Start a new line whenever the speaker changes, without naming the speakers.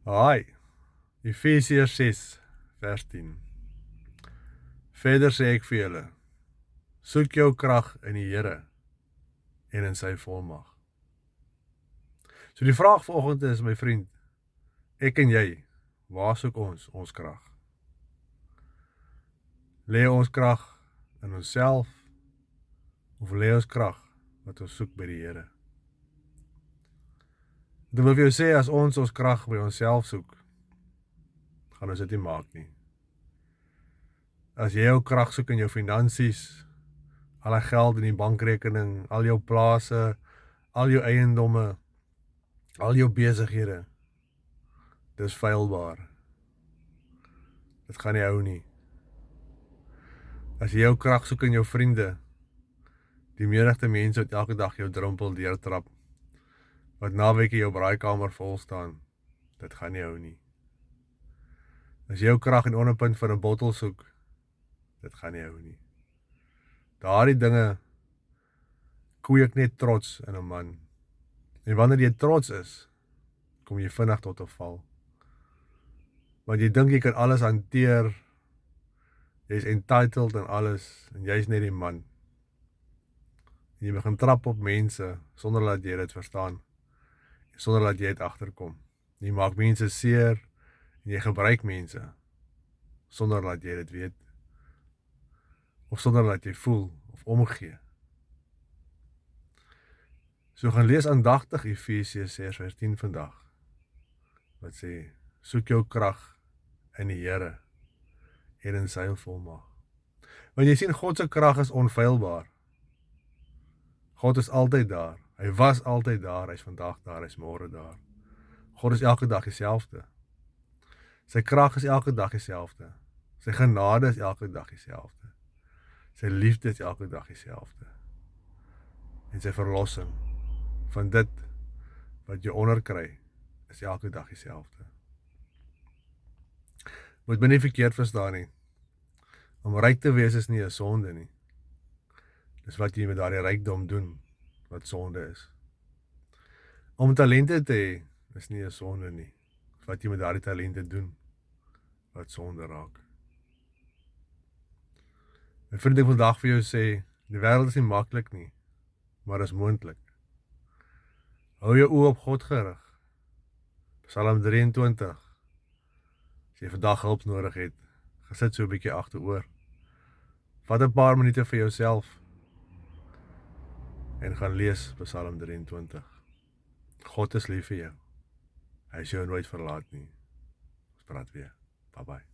Haai, Efesiërs 6 vers 10. Verder sê ek vir julle, soek jou krag in die Here en in sy volmag. So die vraag vanoggend is, my vriend, ek en jy, waar soek ons krag? Lê ons krag in onsself of lê ons krag wat ons soek by die Here? Dit wil vir jou sê, as ons krag by onsself soek, gaan ons dit nie maak nie. As jy jou krag soek in jou finansies, al die geld in die bankrekening, al jou plase, al jou eiendomme, al jou besighede, dis feilbaar. Dit gaan nie hou nie. As jy jou krag soek in jou vriende, die menigte mense wat elke dag jou drempel deurtrap, wat naweke jou braaikamer vol staan, dit gaan nie hou nie. As jy jou krag in onderpunt van 'n bottel soek, dit gaan nie hou nie. Daardie dinge kweek net trots in 'n man. En wanneer jy trots is, kom jy vinnig tot 'n val. Want jy dink jy kan alles hanteer, jy's entitled en alles, en jy's net die man. En jy begin trap op mense, sonder dat jy dit verstaan, sonder dat jy dit agterkom. Jy maak mense seer, en jy gebruik mense, sonder dat jy dit weet, of sonder dat jy voel, of omgee. So gaan lees aandagtig Efesiërs 6 vers 10 vandag, wat sê, soek jou krag in die Here en in sy volmag. Want jy sien, God se krag is onfeilbaar. God is altyd daar. Hy was altyd daar, hy's vandag daar, hy's môre daar. God is elke dag dieselfde. Sy krag is elke dag dieselfde. Sy genade is elke dag dieselfde. Sy liefde is elke dag dieselfde. En sy verlossing van dit wat jy onderkry, is elke dag dieselfde. Moet my nie verkeerd verstaan nie. Om ryk te wees is nie 'n sonde nie. Dis wat jy met daardie rykdom doen, wat sonde is. Om talente te hê, is nie 'n sonde nie. Dis wat jy met daardie talente doen, wat sonde raak. My vriend, ek wil vandag vir jou sê, die wêreld is nie maklik nie, maar is moontlik. Hou jou oë op God gerig. Psalm 23. As jy vandag hulp nodig het, gesit so 'n bietjie agteroor. Vat 'n paar minute vir jouself en gaan lees Psalm 23. God is lief vir jou. Hy sal jou nooit verlaat nie. Ons praat weer. Bye bye.